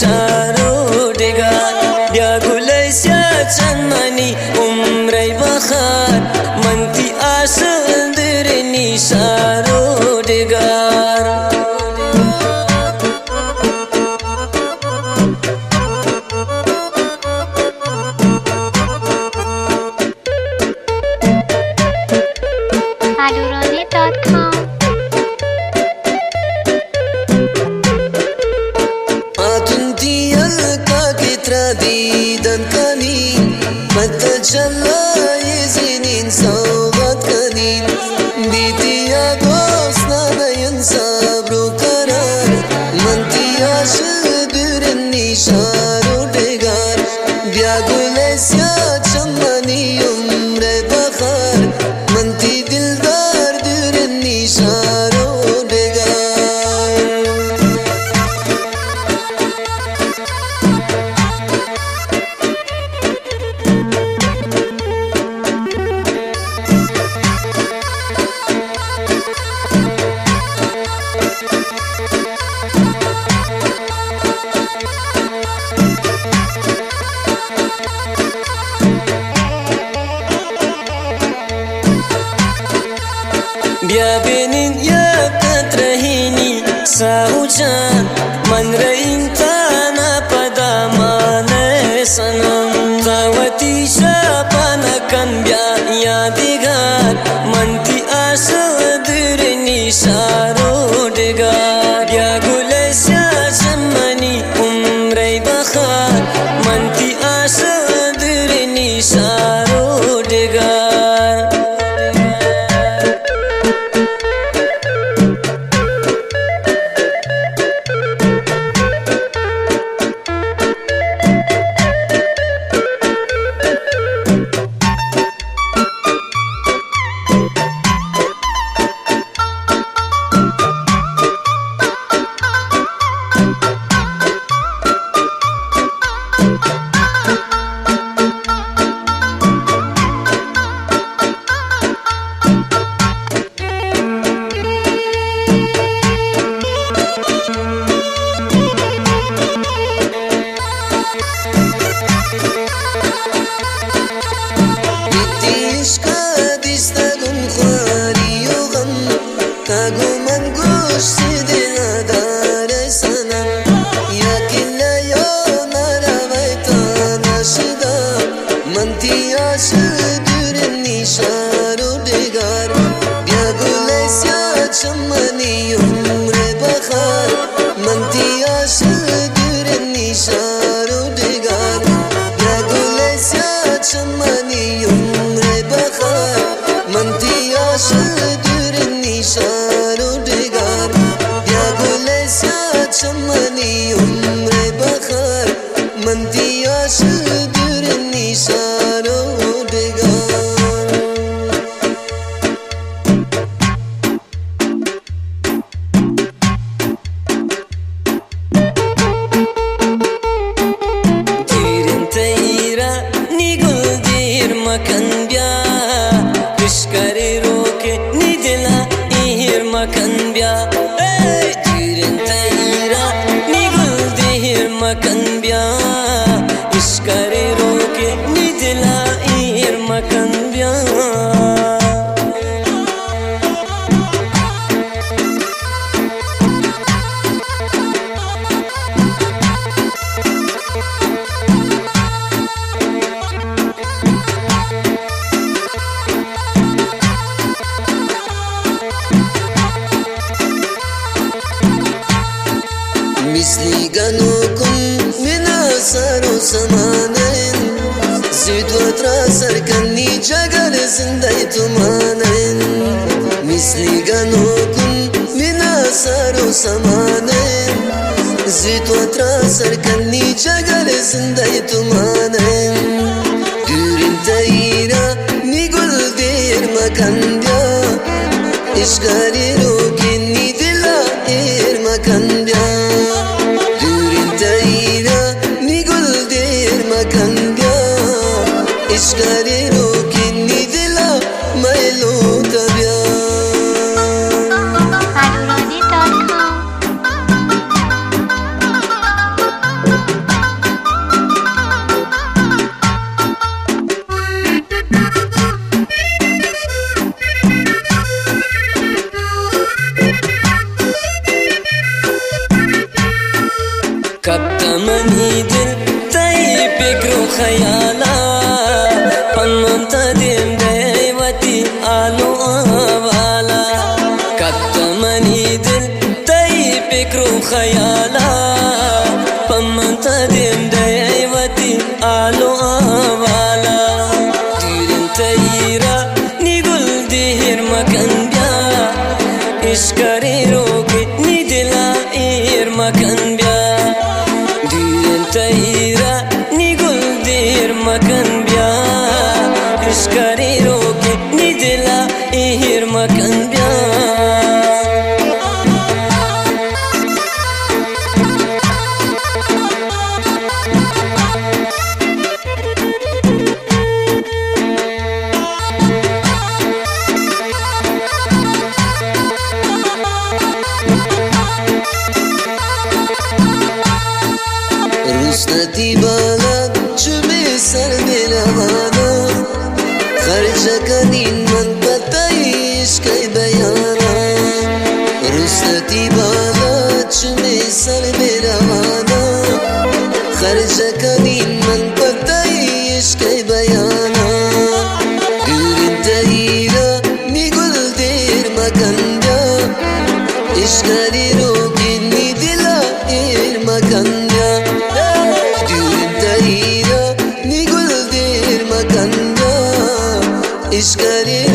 شارو دگار بیا گلی سیاچن منی عمری بخار منتی آسل درنی شارو دگار alurone.com ديدن كنين متجلى يزينين صوغت كنين بيتي يا دوستنا بين صبر وقرار منتي عاشدر النشار ودقار بيقول اسيا شماني عمر بخار منتي دلدار در النشار بیا بینین یادت رهینی ساوجان من رئین تانا پدامان سنم تاوتی شاپان کن بیا یادگار من تی آسل درنی شارو دگار بیا گل سیاسم منی عمری بخار من تی آسل درنی شارو دگار شمني عمر بخار منتي عاشدر النشار ودقار يا قول سياد شمني عمر بخار منتي عاشدر النشار ودقار يا قول سياد شمني عمر بخار منتي عاشدر النشار ودقار makan bia kishkari roke ni dila ihir makan bia hey dirin taira ni gul dihir makan bia kishkari roke ni dila ihir makan bia مثلي جنوكم من أثر سمانين زيد وتراسر كني جعل زنديت مانين مثلي جنوكم من أثر سمانين زيد وتراسر كني جعل زنديت مانين دورين تايرا نقول دير مكان بيا إشكاري روكني دلا إير مكان بيا إشكاري روكني دلا ميلو تبيا alurone.com كبتمني دل تاي فكر وخيالا فنمت دم دايوتي آلو أبالا كبتمني دل تاي فكر وخيالا فنمت دم دايوتي آلو أبالا ديرن تايرا نيقول دير مكان بيا إشكاري روكي ندلا إير مكان بيا تيرا نيقول دير مكان بيا إشكاري روكي ندلا إير مكان بيا رسنتي بالك شبه سر بلغانا خرجك دين من بتعيش كي بيانا رسنتي بالك شبه سر بلغانا خرجك دين من بتعيش كي بيانا دورين تهيرا نيقول دير مكان دا إشكاري روكي ندلا إير مكان دا إشكالي